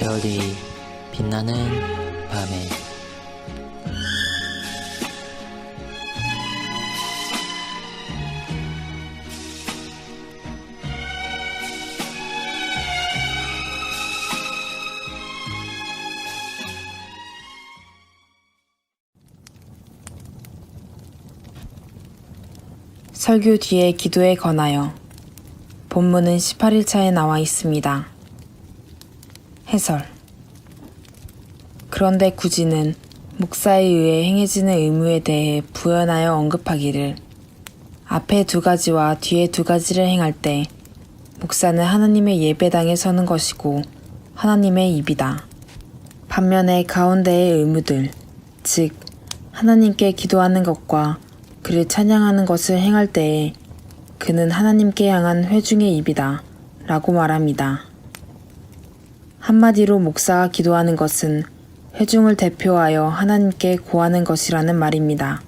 별이 빛나는 밤에 설교 뒤에 기도에 관하여 본문은 18일차에 나와 있습니다. 해설. 그런데 구지는 목사에 의해 행해지는 의무에 대해 부연하여 언급하기를 앞에 2가지와 뒤에 2가지를 행할 때 목사는 하나님의 예배당에 서는 것이고 하나님의 입이다. 반면에 가운데의 의무들, 즉 하나님께 기도하는 것과 그를 찬양하는 것을 행할 때에 그는 하나님께 향한 회중의 입이다 라고 말합니다. 한마디로 목사가 기도하는 것은 회중을 대표하여 하나님께 고하는 것이라는 말입니다.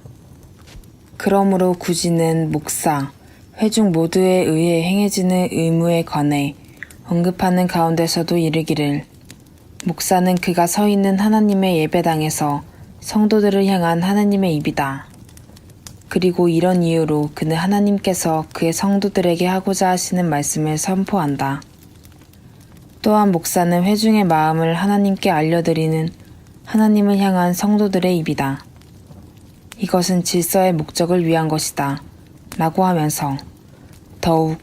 그러므로 구지는 목사, 회중 모두에 의해 행해지는 의무에 관해 언급하는 가운데서도 이르기를 목사는 그가 서 있는 하나님의 예배당에서 성도들을 향한 하나님의 입이다. 그리고 이런 이유로 그는 하나님께서 그의 성도들에게 하고자 하시는 말씀을 선포한다. 또한 목사는 회중의 마음을 하나님께 알려드리는 하나님을 향한 성도들의 입이다. 이것은 질서의 목적을 위한 것이다. 라고 하면서 더욱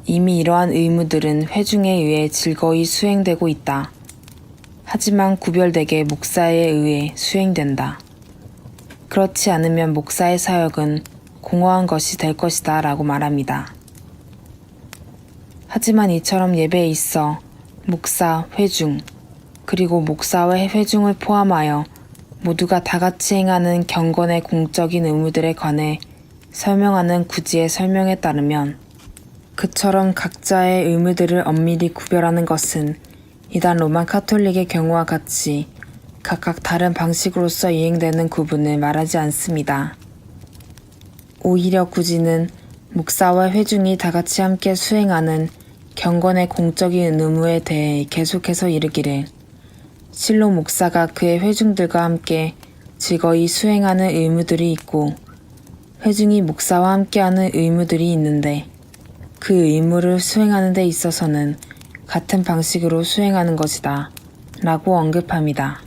이미 이러한 의무들은 회중에 의해 즐거이 수행되고 있다. 하지만 구별되게 목사에 의해 수행된다. 그렇지 않으면 목사의 사역은 공허한 것이 될 것이다 라고 말합니다. 하지만 이처럼 예배에 있어 목사, 회중, 그리고 목사와 회중을 포함하여 모두가 다 같이 행하는 경건의 공적인 의무들에 관해 설명하는 구지의 설명에 따르면 그처럼 각자의 의무들을 엄밀히 구별하는 것은 이단 로마 카톨릭의 경우와 같이 각각 다른 방식으로서 이행되는 구분을 말하지 않습니다. 오히려 구지는 목사와 회중이 다 같이 함께 수행하는 경건의 공적인 의무에 대해 계속해서 이르기를 실로 목사가 그의 회중들과 함께 즐거이 수행하는 의무들이 있고 회중이 목사와 함께하는 의무들이 있는데 그 의무를 수행하는 데 있어서는 같은 방식으로 수행하는 것이다 라고 언급합니다.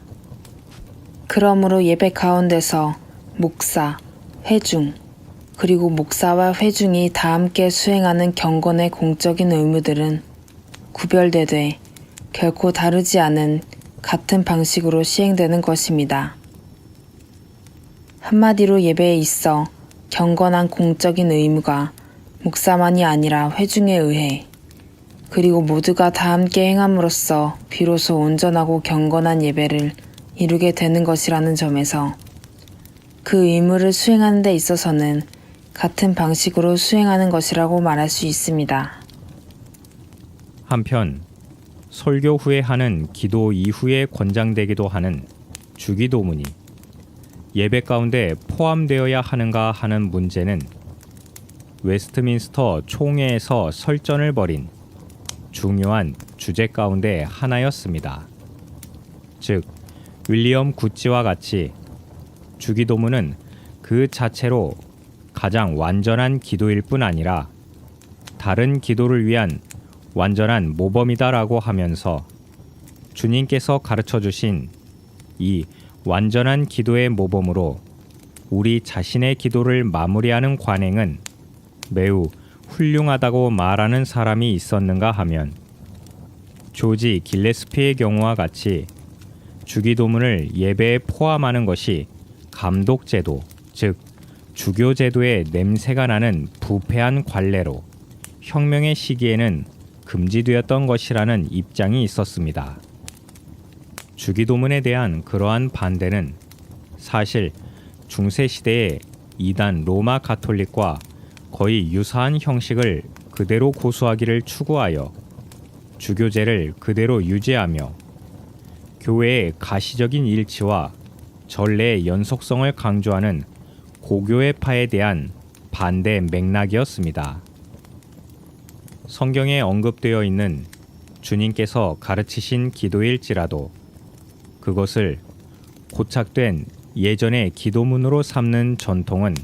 그러므로 예배 가운데서 목사, 회중, 그리고 목사와 회중이 다 함께 수행하는 경건의 공적인 의무들은 구별되되 결코 다르지 않은 같은 방식으로 시행되는 것입니다. 한마디로 예배에 있어 경건한 공적인 의무가 목사만이 아니라 회중에 의해 그리고 모두가 다 함께 행함으로써 비로소 온전하고 경건한 예배를 이루게 되는 것이라는 점에서 그 의무를 수행하는 데 있어서는 같은 방식으로 수행하는 것이라고 말할 수 있습니다. 한편 설교 후에 하는 기도 이후에 권장되기도 하는 주기도문이 예배 가운데 포함되어야 하는가 하는 문제는 웨스트민스터 총회에서 설전을 벌인 중요한 주제 가운데 하나였습니다. 즉 윌리엄 구찌와 같이 주기도문은 그 자체로 가장 완전한 기도일 뿐 아니라 다른 기도를 위한 완전한 모범이다라고 하면서 주님께서 가르쳐 주신 이 완전한 기도의 모범으로 우리 자신의 기도를 마무리하는 관행은 매우 훌륭하다고 말하는 사람이 있었는가 하면 조지 길레스피의 경우와 같이 주기도문을 예배에 포함하는 것이 감독제도, 즉 주교제도의 냄새가 나는 부패한 관례로 혁명의 시기에는 금지되었던 것이라는 입장이 있었습니다. 주기도문에 대한 그러한 반대는 사실 중세시대의 이단 로마 가톨릭과 거의 유사한 형식을 그대로 고수하기를 추구하여 주교제를 그대로 유지하며 교회의 가시적인 일치와 전례의 연속성을 강조하는 고교회파에 대한 반대 맥락이었습니다. 성경에 언급되어 있는 주님께서 가르치신 기도일지라도 그것을 고착된 예전의 기도문으로 삼는 전통은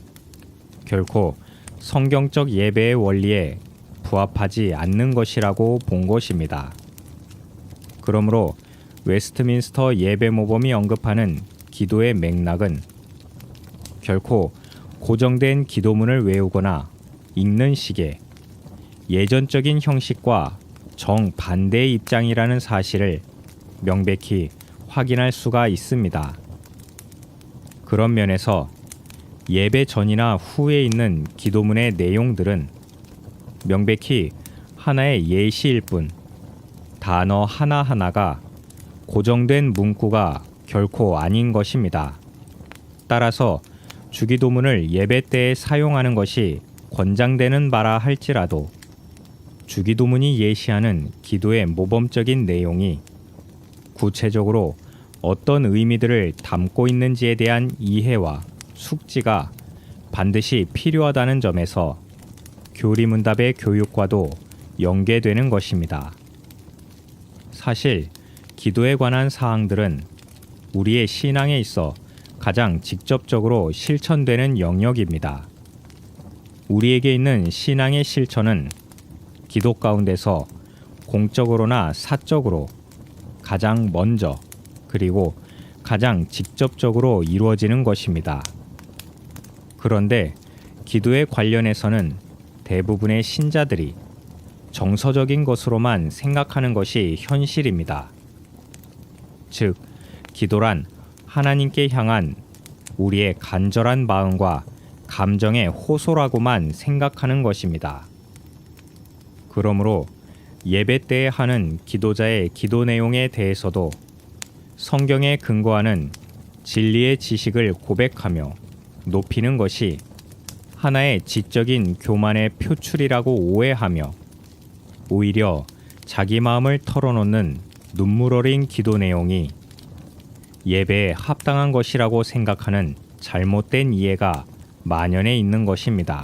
결코 성경적 예배의 원리에 부합하지 않는 것이라고 본 것입니다. 그러므로 웨스트민스터 예배 모범이 언급하는 기도의 맥락은 결코 고정된 기도문을 외우거나 읽는 식의 예전적인 형식과 정반대의 입장이라는 사실을 명백히 확인할 수가 있습니다. 그런 면에서 예배 전이나 후에 있는 기도문의 내용들은 명백히 하나의 예시일 뿐 단어 하나하나가 고정된 문구가 결코 아닌 것입니다. 따라서 주기도문을 예배 때에 사용하는 것이 권장되는 바라 할지라도 주기도문이 예시하는 기도의 모범적인 내용이 구체적으로 어떤 의미들을 담고 있는지에 대한 이해와 숙지가 반드시 필요하다는 점에서 교리문답의 교육과도 연계되는 것입니다. 사실 기도에 관한 사항들은 우리의 신앙에 있어 가장 직접적으로 실천되는 영역입니다. 우리에게 있는 신앙의 실천은 기도 가운데서 공적으로나 사적으로 가장 먼저 그리고 가장 직접적으로 이루어지는 것입니다. 그런데 기도에 관련해서는 대부분의 신자들이 정서적인 것으로만 생각하는 것이 현실입니다. 즉, 기도란 하나님께 향한 우리의 간절한 마음과 감정의 호소라고만 생각하는 것입니다. 그러므로 예배 때에 하는 기도자의 기도 내용에 대해서도 성경에 근거하는 진리의 지식을 고백하며 높이는 것이 하나의 지적인 교만의 표출이라고 오해하며 오히려 자기 마음을 털어놓는 눈물 어린 기도 내용이 예배에 합당한 것이라고 생각하는 잘못된 이해가 만연해 있는 것입니다.